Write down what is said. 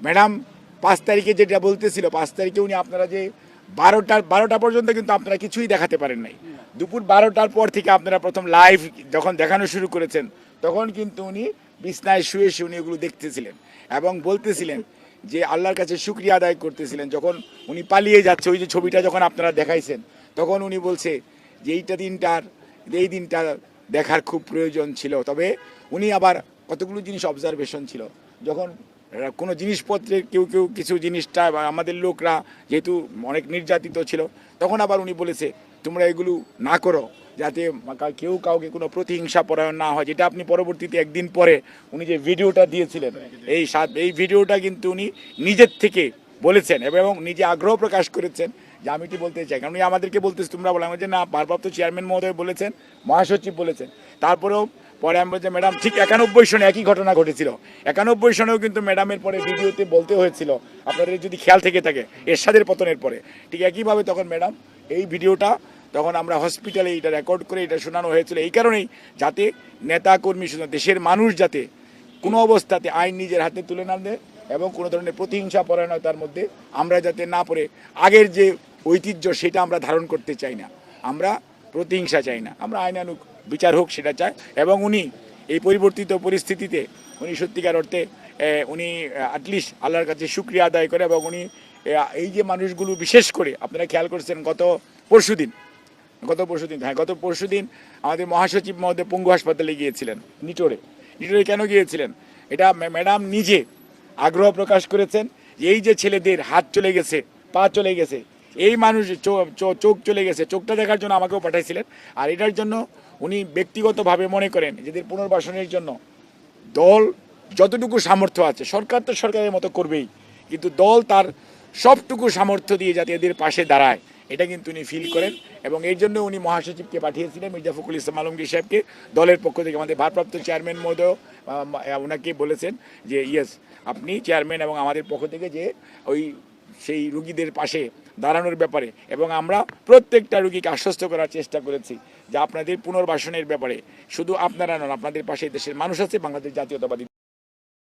Madam 5 তারিখে যেটা বলতেছিল, 5 তারিখে উনি আপনারা যে 12টা পর্যন্ত কিন্তু আপনারা কিছুই দেখাতে পারেন নাই। দুপুর 12টার পর থেকে আপনারা প্রথম লাইভ যখন দেখানো শুরু করেছেন, তখন কিন্তু উনি বিছনায় শুয়ে শুয়ে উনি এগুলো দেখতেছিলেন এবং বলতেছিলেন যে আল্লাহর কাছে শুকরিয়া আদায় করতেছিলেন। যখন উনি পালিয়ে যাচ্ছে, ওই যে ছবিটা যখন আপনারা দেখাইছেন, তখন উনি বলছে যে এই দিনটা দেখার খুব প্রয়োজন ছিল। তবে উনি আবার কতগুলো জিনিস অবজারভেশন ছিল, যখন কোনো জিনিসপত্রের কেউ কিছু জিনিসটা আমাদের লোকরা যেহেতু অনেক নির্যাতিত ছিল, তখন আবার উনি বলেছে তোমরা এগুলো না করো, যাতে কেউ কাউকে কোনো প্রতিহিংসা পরায়ণ না হয়, যেটা আপনি পরবর্তীতে একদিন পরে উনি যে ভিডিওটা দিয়েছিলেন, এই ভিডিওটা কিন্তু উনি নিজের থেকে বলেছেন এবং নিজে আগ্রহ প্রকাশ করেছেন যে আমি এটি বলতে চাই। কারণ উনি আমাদেরকে বলতেছে তোমরা বলে, যে না, ভারপ্রাপ্ত চেয়ারম্যান মহোদয় বলেছেন, মহাসচিব বলেছেন। তারপরেও পরে আমি বলছি ম্যাডাম ঠিক 91 সনে একই ঘটনা ঘটেছিল। 91 সনেও কিন্তু ম্যাডামের পরে ভিডিওতে বলতে হয়েছিল, আপনাদের যদি খেয়াল থেকে থাকে, এরশাদের পতনের পরে ঠিক একইভাবে তখন ম্যাডাম এই ভিডিওটা তখন আমরা হসপিটালে এটা রেকর্ড করে এটা শোনানো হয়েছিল, এই কারণেই যাতে নেতা কর্মী শুধু দেশের মানুষ যাতে কোনো অবস্থাতে আইন নিজের হাতে তুলে না দেয় এবং কোনো ধরনের প্রতিহিংসা পরায়ণতার মধ্যে আমরা যাতে না পড়ে আগের যে ঐতিহ্য সেটা আমরা ধারণ করতে চাই না, আমরা প্রতিহিংসা চাই না, আমরা আইনানুগ বিচার হোক সেটা চাই। এবং উনি এই পরিবর্তিত পরিস্থিতিতে উনি সত্যিকার অর্থে উনি অ্যাটলিস্ট আল্লাহর কাছে শুকরিয়া আদায় করে এবং উনি এই যে মানুষগুলো বিশেষ করে আপনারা খেয়াল করছেন গত পরশুদিন আমাদের মহাসচিব মহোদয় পঙ্গু হাসপাতালে গিয়েছিলেন নিটোরে কেন গিয়েছিলেন? এটা ম্যাডাম নিজে আগ্রহ প্রকাশ করেছেন যে এই যে ছেলেদের হাত চলে গেছে, পা চলে গেছে, এই মানুষ চোখ চলে গেছে, চোখটা দেখার জন্য আমাকেও পাঠাইছিলেন। আর এটার জন্য উনি ব্যক্তিগতভাবে মনে করেন এদের পুনর্বাসনের জন্য দল যতটুকু সামর্থ্য আছে, সরকার তো সরকারের মতো করবেই, কিন্তু দল তার সবটুকু সামর্থ্য দিয়ে যাতে এদের পাশে দাঁড়ায়, এটা কিন্তু উনি ফিল করেন এবং এর জন্য উনি মহাসচিবকে পাঠিয়েছিলেন, মির্জা ফখরুল ইসলাম আলমগীর সাহেবকে। দলের পক্ষ থেকে আমাদের ভারপ্রাপ্ত চেয়ারম্যান মহোদয় ওনাকে বলেছেন যে ইয়েস, আপনি চেয়ারম্যান এবং আমাদের পক্ষ থেকে যে সেই রুগীদের পাশে দাঁড়ানোর ব্যাপারে, এবং আমরা প্রত্যেকটা রুগীকে আশ্বস্ত করার চেষ্টা করেছি যে আপনাদের পুনর্বাসনের ব্যাপারে শুধু আপনারা নন, আপনাদের পাশে দেশের মানুষ আছে, বাংলাদেশ জাতীয়তাবাদী